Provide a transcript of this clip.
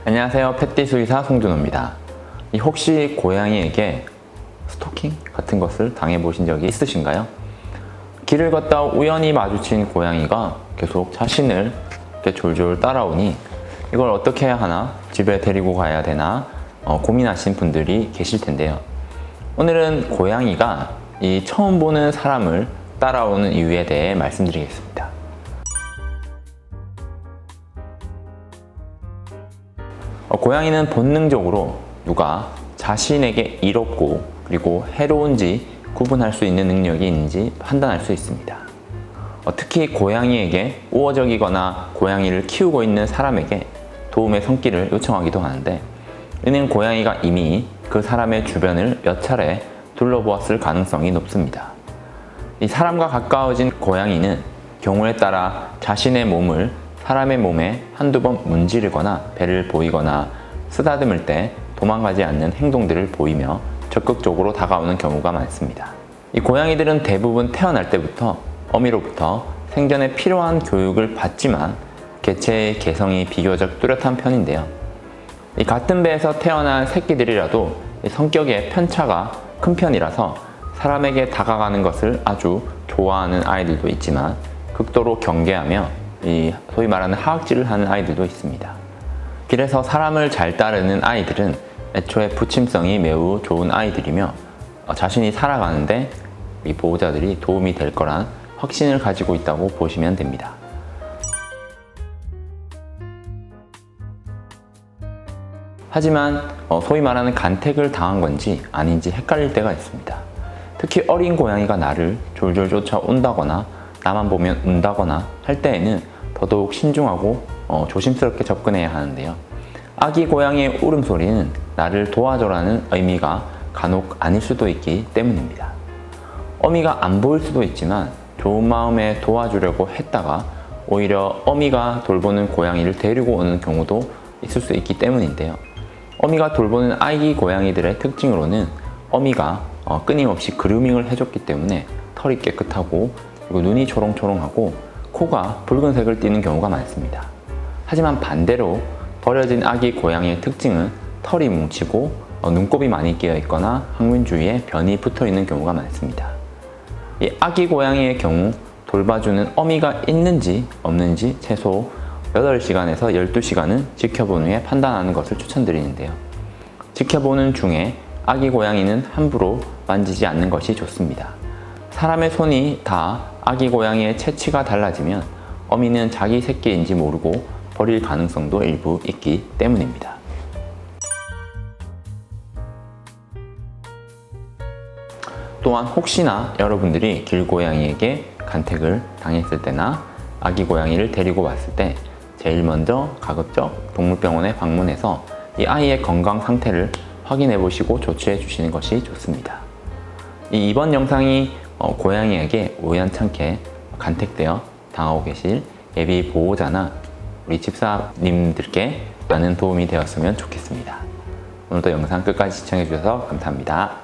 안녕하세요. 펫띠 수의사 송준호입니다. 혹시 고양이에게 스토킹 같은 것을 당해보신 적이 있으신가요? 길을 걷다 우연히 마주친 고양이가 계속 자신을 이렇게 졸졸 따라오니 이걸 어떻게 해야 하나, 집에 데리고 가야 되나 고민하신 분들이 계실 텐데요. 오늘은 고양이가 이 처음 보는 사람을 따라오는 이유에 대해 말씀드리겠습니다. 고양이는 본능적으로 누가 자신에게 이롭고 그리고 해로운지 구분할 수 있는 능력이 있는지 판단할 수 있습니다. 특히 고양이에게 우호적이거나 고양이를 키우고 있는 사람에게 도움의 손길을 요청하기도 하는데, 이는 고양이가 이미 그 사람의 주변을 몇 차례 둘러보았을 가능성이 높습니다. 이 사람과 가까워진 고양이는 경우에 따라 자신의 몸을 사람의 몸에 한두 번 문지르거나 배를 보이거나 쓰다듬을 때 도망가지 않는 행동들을 보이며 적극적으로 다가오는 경우가 많습니다. 이 고양이들은 대부분 태어날 때부터 어미로부터 생존에 필요한 교육을 받지만 개체의 개성이 비교적 뚜렷한 편인데요. 이 같은 배에서 태어난 새끼들이라도 성격의 편차가 큰 편이라서 사람에게 다가가는 것을 아주 좋아하는 아이들도 있지만 극도로 경계하며 소위 말하는 하악질을 하는 아이들도 있습니다. 길에서 사람을 잘 따르는 아이들은 애초에 부침성이 매우 좋은 아이들이며 자신이 살아가는데 이 보호자들이 도움이 될 거란 확신을 가지고 있다고 보시면 됩니다. 하지만 소위 말하는 간택을 당한 건지 아닌지 헷갈릴 때가 있습니다. 특히 어린 고양이가 나를 졸졸 쫓아온다거나 나만 보면 운다거나 할 때에는 더더욱 신중하고 조심스럽게 접근해야 하는데요. 아기 고양이의 울음소리는 나를 도와줘라는 의미가 간혹 아닐 수도 있기 때문입니다. 어미가 안 보일 수도 있지만 좋은 마음에 도와주려고 했다가 오히려 어미가 돌보는 고양이를 데리고 오는 경우도 있을 수 있기 때문인데요. 어미가 돌보는 아기 고양이들의 특징으로는 어미가 끊임없이 그루밍을 해줬기 때문에 털이 깨끗하고 그리고 눈이 초롱초롱하고 코가 붉은색을 띠는 경우가 많습니다. 하지만 반대로 버려진 아기 고양이의 특징은 털이 뭉치고 눈곱이 많이 끼어 있거나 항문 주위에 변이 붙어 있는 경우가 많습니다. 이 아기 고양이의 경우 돌봐주는 어미가 있는지 없는지 최소 8시간에서 12시간은 지켜본 후에 판단하는 것을 추천드리는데요. 지켜보는 중에 아기 고양이는 함부로 만지지 않는 것이 좋습니다. 사람의 손이 다 아기 고양이의 체취가 달라지면 어미는 자기 새끼인지 모르고 버릴 가능성도 일부 있기 때문입니다. 또한 혹시나 여러분들이 길고양이에게 간택을 당했을 때나 아기 고양이를 데리고 왔을 때 제일 먼저 가급적 동물병원에 방문해서 이 아이의 건강 상태를 확인해 보시고 조치해 주시는 것이 좋습니다. 이번 영상이 고양이에게 우연찮게 간택되어 당하고 계실 예비 보호자나 우리 집사님들께 많은 도움이 되었으면 좋겠습니다. 오늘도 영상 끝까지 시청해 주셔서 감사합니다.